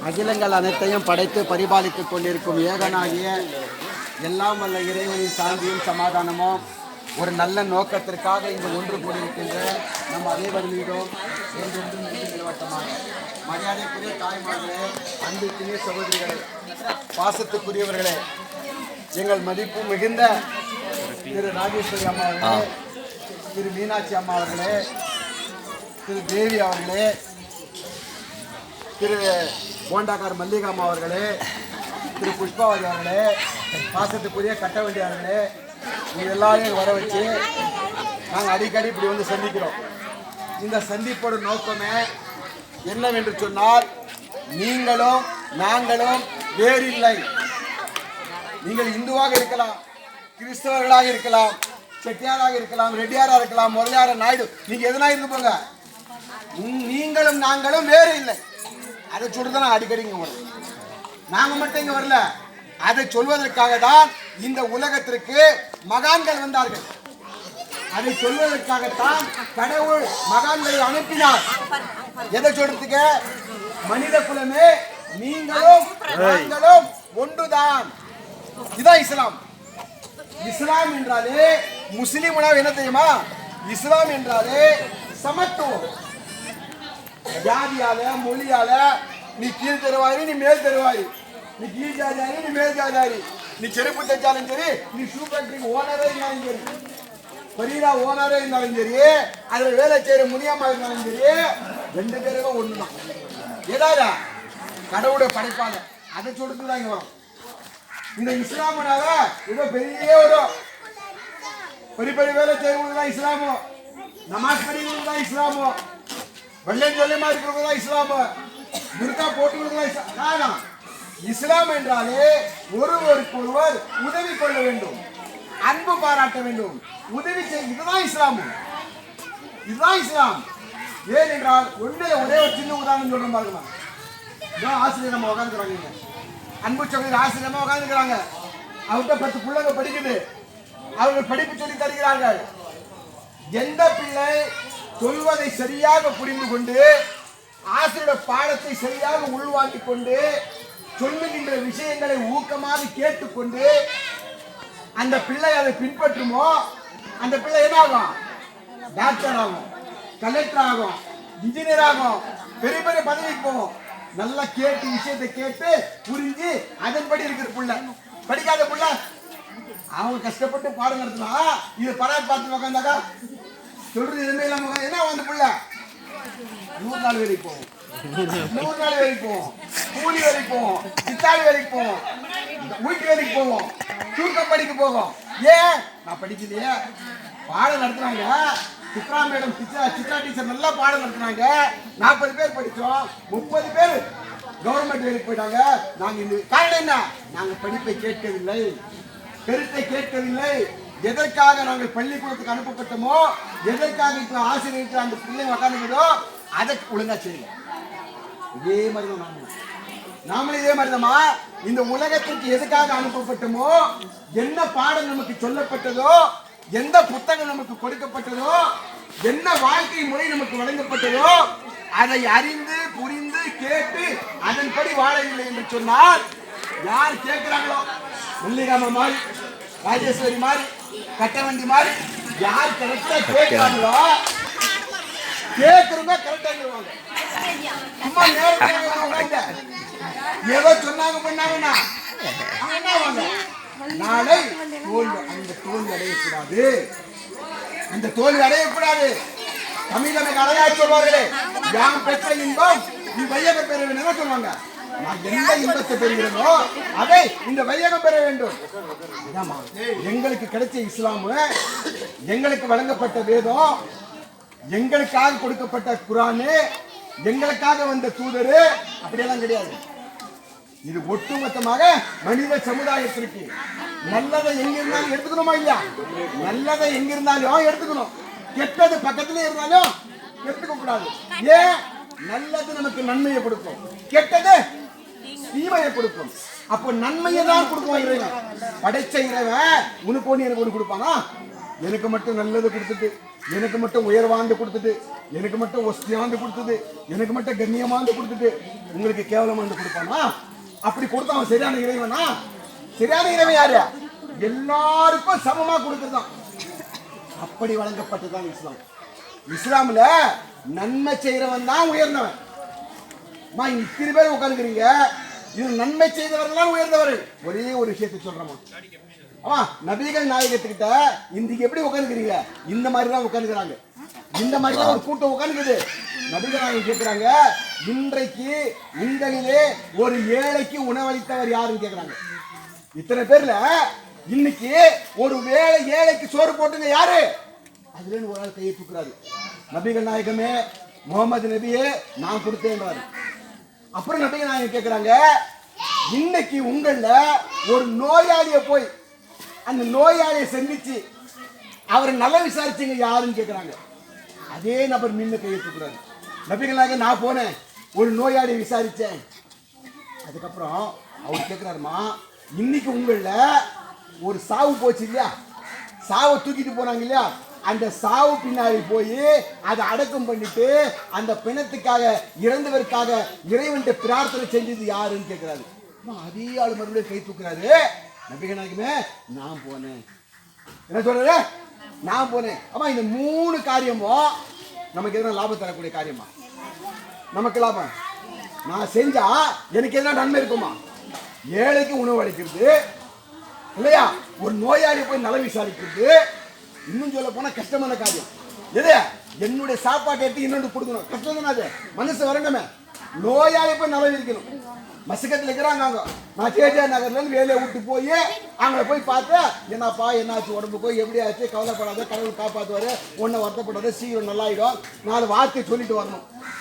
அகிலங்கள் அனைத்தையும் படைத்து பரிபாலித்துக் கொண்டிருக்கும் ஏகனாகிய எல்லாம் வல்ல இறைவனின் சாந்தியும் சமாதானமும் ஒரு நல்ல நோக்கத்திற்காக இங்கு ஒன்று கூடியிருக்கின்ற நம் அனைவர் மீதும் என்றென்றும் நிலவட்டமாக மரியாதைக்குரிய தாய்மார்களே, அன்பிற்குரிய சகோதரிகளே, பாசத்துக்குரியவர்களே, எங்கள் மதிப்பு மிகுந்த திரு ராஜேஸ்வரி அம்மா அவர்களே, திரு மீனாட்சி அம்மா அவர்களே, திரு தேவி அவர்களே, திரு போண்டாக்கார் மல்லிகா அம்மா அவர்களே, திரு புஷ்பாவதி அவர்களே, பாசத்துக்குரிய கட்டவண்டி அவர்களே, நீங்கள் எல்லாரையும் வர வச்சு நாங்கள் அடிக்கடி இப்படி வந்து சந்திக்கிறோம். இந்த சந்திப்போட நோக்கமே என்னவென்று சொன்னால், நீங்களும் நாங்களும் வேறில்லை. நீங்கள் இந்துவாக இருக்கலாம், கிறிஸ்தவர்களாக இருக்கலாம், செட்டியாராக இருக்கலாம், ரெட்டியாராக இருக்கலாம், முதலியார நாயுடு, நீங்க எதுனா இருந்து போங்க, நீங்களும் நாங்களும் வேறு இல்லை. அதை சொல்றத நான் அடிக்கடி இங்க வரேன். நாங்க மட்டும் இங்க வரல, அதை சொல்வதற்காக தான் இந்த உலகத்திற்கு மகான்கள் வந்தார்கள். அதை சொல்வதற்காகத்தான் கடவுள் மகான்களை அனுப்பினார். எதை சொல்றதுக்கு? மனித குலமே நீங்களும் நாங்களும் ஒன்றுதான். இதான் இஸ்லாம். இஸ்லாம் என்றாலே முஸ்லிம் என்ன தெரியுமா? இஸ்லாம் என்றாலே சமத்துவம். ஜாதியால மொழியால நீ கீழ் தருவாரி, நீ மேல் தருவாரி, நீ கீழ் ஜாதியாரி, நீ மேல் ஜாதியாரி, நீ செருப்பு தைச்சாலும் சரி, நீ ஷூ ஃபேக்டரிக்கு ஓனரே இருந்தாலும் சரி, பரீரா ஓனரே இருந்தாலும் சரி, அதுல வேலை செய்யற முனியம்மா இருந்தாலும் சரி, ரெண்டு பேருக்கும் ஒண்ணுதான். ஏதாவது கடவுளை படைப்பாங்க. அதை சொல்லிட்டுதான் இங்க வரும். இந்த இஸ்லாமனால ஏதோ பெரிய ஒரு பெரிய பெரிய வேலை செய்யறவங்கதான் இஸ்லாமோ, நமாஸ் படிக்கிறவங்கதான் இஸ்லாமோ, வெள்ளம் சொல்லியமா இருக்கிறவங்கதான் இஸ்லாமோ, துர்கா போட்டுக்கிறவங்கதான் இஸ்லாம் என்றாலே ஒருவருக்கு ஒருவர் உதவி கொள்ள வேண்டும், அன்பு பாராட்ட வேண்டும், உதவி செய்ய. இதுதான் இஸ்லாம். இதுதான் இஸ்லாம். ஏன் என்றால் ஒரே ஒரு சின்ன உதாரணம் சொல்ற பாருங்க. ஆசிரியர் நம்ம உட்காந்துக்கிறாங்க, அன்பு சகோதரி ஆசிரியமா உட்காந்துக்கிறாங்க. அவர்கிட்ட 10 பிள்ளைங்க படிக்குது, அவர்கள் படிப்பு சொல்லி தருகிறார்கள். எந்த பிள்ளை சொல்வதை சரியாக புரிந்து கொண்டு ஆசிரியருடைய பாடத்தை சரியாக உள்வாங்கிக் கொண்டு சொல்லுகின்ற விஷயங்களை ஊக்கமாக கேட்டுக்கொண்டு அந்த பிள்ளை அதை பின்பற்றுமோ, அந்த பிள்ளை என்ன ஆகும்? டாக்டர் ஆகும், கலெக்டர் ஆகும், இன்ஜினியர் ஆகும், பெரிய பெரிய பதவிக்கு போகும். நல்லா கேட்டு விஷயத்தை கேட்டு புரிஞ்சு அதன்படி இருக்கிற புள்ள. படிக்காத புள்ள அவங்க கஷ்டப்பட்டு பாடம் நடத்தினா இது பராட் பார்த்து உட்காந்தாக்கா சொல்றது எதுவுமே இல்லாம என்ன வந்து புள்ள 100 நாள் வேலைக்கு போவோம், 100 நாள் வேலைக்கு போவோம், கூலி வேலைக்கு போவோம், சித்தாளி வேலைக்கு போவோம், வீட்டு வேலைக்கு போவோம், தூக்க படிக்க போவோம். ஏன்? நான் படிக்கலையே. பாடம் நடத்துறாங்க, சித்ரா மேடம், சித்ரா டீச்சர் நல்லா பாடம் நடத்துறாங்க. 40 பேர் படிச்சோம், 30 பேர் கவர்மெண்ட் வேலைக்கு போயிட்டாங்க. நாங்க இந்த காரணம் என்ன? நாங்க படிப்பை கேட்கவில்லை, கருத்தை கேட்கவில்லை. எதற்காக நாங்கள் பள்ளிக்கூடத்துக்கு அனுப்பப்பட்டோமோ, எதற்காக இப்ப ஆசிரியருக்கு அந்த பிள்ளைங்க உட்காந்துக்கிறதோ அதை ஒழுங்கா செய்யணும். இதே மாதிரிதான் நாமளும் இதே மாதிரிதாமா இந்த உலகத்திற்கு எதுக்காக அனுப்பப்பட்டோமோ, என்ன பாடம் நமக்கு சொல்லப்பட்டதோ, எந்த புத்தகம் நமக்கு கொடுக்கப்பட்டதோ, என்ன வாழ்க்கை முறை நமக்கு வழங்கப்பட்டதோ அதை அறிந்து புரிந்து கேட்டு அதன்படி வாழவில்லை என்று சொன்னால், யார் கேட்கிறாங்களோ, மல்லிகாமா மாதிரி, ராஜேஸ்வரி மாதிரி, கட்டவண்டி மாதிரி, யார் கரெக்டா கேட்கிறாங்களோ, கேட்கறவங்க கரெக்டா இருவாங்க. சும்மா நேரம் ஏதோ சொன்னாங்க பண்ணாங்கன்னா நாளை தோல்வி, அந்த தோல்வி அடையக்கூடாது, அந்த தோல்வி அடையக்கூடாது. தமிழக அழகா சொல்வார்களே, யாம் பெற்ற இன்பம் நீ வையகம் பெற வேண்டும் சொல்லுவாங்க. நான் எந்த இன்பத்தை பெறுகிறேனோ அதை இந்த வையகம் பெற வேண்டும். எங்களுக்கு கிடைச்ச இஸ்லாமு, எங்களுக்கு வழங்கப்பட்ட வேதம், எங்களுக்காக கொடுக்கப்பட்ட குரானு, எங்களுக்காக வந்த தூதரு, அப்படியெல்லாம் கிடையாது. இது ஒட்டுமொத்தமாக மனித சமுதாயத்திற்கு நல்லதை எங்கிருந்தாலும் எடுத்துக்கணுமா இல்லையா? நல்லதை எங்கிருந்தாலும் எடுத்துக்கணும், கெட்டது பக்கத்திலே இருந்தாலும் எடுத்துக்க கூடாது. ஏன்? நல்லது நமக்கு நன்மையை கொடுக்கும், கெட்டது தீமையை கொடுக்கும். அப்போ நன்மையை தான் கொடுக்குவான் இறைவன். படைச்ச இறைவன் உனக்கு ஒன்று எனக்கு ஒன்று கொடுப்பானா? எனக்கு மட்டும் நல்லது கொடுத்துட்டு, எனக்கு மட்டும் உயர்வாண்டு கொடுத்துட்டு, எனக்கு மட்டும் ஒஸ்தியாண்டு கொடுத்துட்டு, எனக்கு மட்டும் கண்ணியமாண்டு கொடுத்துட்டு உங்களுக்கு கேவலமாண்டு கொடுப்பானா? அப்படி கொடுத்தா அவன் சரியான இறைவனா? சரியான இறைவன் யாரு? எல்லாருக்கும் சமமா கொடுத்துருதான். அப்படி வழங்கப்பட்டதுதான் இஸ்லாம். இஸ்லாம்ல நன்மை செய்யறவன் தான் உயர்ந்தவன். இத்தனை பேர் உட்காந்துக்கிறீங்க, இது நன்மை செய்தவர்கள் உயர்ந்தவர்கள். ஒரே ஒரு விஷயத்தை சொல்றோமா, நபிகள் நாயகத்துக்கிட்ட இன்றைக்கு எப்படி உட்காந்துக்கிறீங்க? இந்த மாதிரி தான் உட்காந்துக்கிறாங்க. இந்த மாதிரி தான் ஒரு கூட்டம் உட்காந்துக்குது. நபிகள் நாயகம் கேட்கிறாங்க, இன்றைக்கு உங்களிலே ஒரு ஏழைக்கு உணவளித்தவர் யாருன்னு கேட்கிறாங்க. இத்தனை பேர்ல இன்னைக்கு ஒரு வேளை ஏழைக்கு சோறு போட்டுங்க யாரு? அதுல ஒரு ஆள் கையை தூக்குறாரு. நபிகள் நாயகமே, முகமது நபியே, நான் கொடுத்தேன்றாரு. அப்புறம் நபிகள் நாயகம் கேட்கிறாங்க, இன்னைக்கு உங்கள ஒரு நோயாளிய போய் அந்த நோயாளியை சந்திச்சு அவரை நல்லா விசாரிச்சீங்க யாருன்னு கேட்கிறாங்க. அதே நபர் நின்று கையை தூக்குறாரு. நபிகள் நாயகம், நான் போனேன், ஒரு நோயாளியை விசாரிச்சேன். அதுக்கப்புறம் அவர் கேட்கிறாருமா, இன்னைக்கு உங்கள ஒரு சாவு போச்சு இல்லையா, சாவை தூக்கிட்டு போனாங்க இல்லையா, அந்த சாவு பின்னாடி போய் அதை அடக்கம் பண்ணிட்டு அந்த பிணத்துக்காக இறந்தவருக்காக இறைவன்ட்ட பிரார்த்தனை செஞ்சது யாருன்னு கேட்கிறாரு. அதே ஆளு மறுபடியும் கை தூக்குறாரு. நபிகள் நாயகமே, நான் போனேன். என்ன சொல்றாரு? நான் போனேன். ஆமா, இந்த 3 காரியமும் நமக்கு எதனா லாபம் தரக்கூடிய காரியமா? நமக்கு லாபம். நான் செஞ்சா எனக்கு எதனா நன்மை இருக்குமா? ஏழைக்கு உணவு அளிக்கிறது இல்லையா, ஒரு நோயாளி போய் நல விசாரிக்கிறது, இன்னும் சொல்ல போனா கஷ்டமான காரியம் எது? என்னுடைய சாப்பாட்டை எடுத்து இன்னொன்று கொடுக்கணும். கஷ்டம் தானே அது, மனசு வரணுமே. நோயாளி போய் நல இருக்கணும். மசக்கத்தில் இருக்கிறாங்க அவங்க, நான் கேஜே நகர்ல இருந்து வேலையை விட்டு போய் அவங்கள போய் பார்த்து, என்னப்பா என்னாச்சு உடம்புக்கோ, எப்படி ஆச்சு, கவலைப்படாத, கடவுள் காப்பாற்றுவாரு, ஒன்றை வருத்தப்படாத, சீக்கிரம் நல்லாயிடும், 4 வார்த்தை சொல்லிட்டு வரணும்.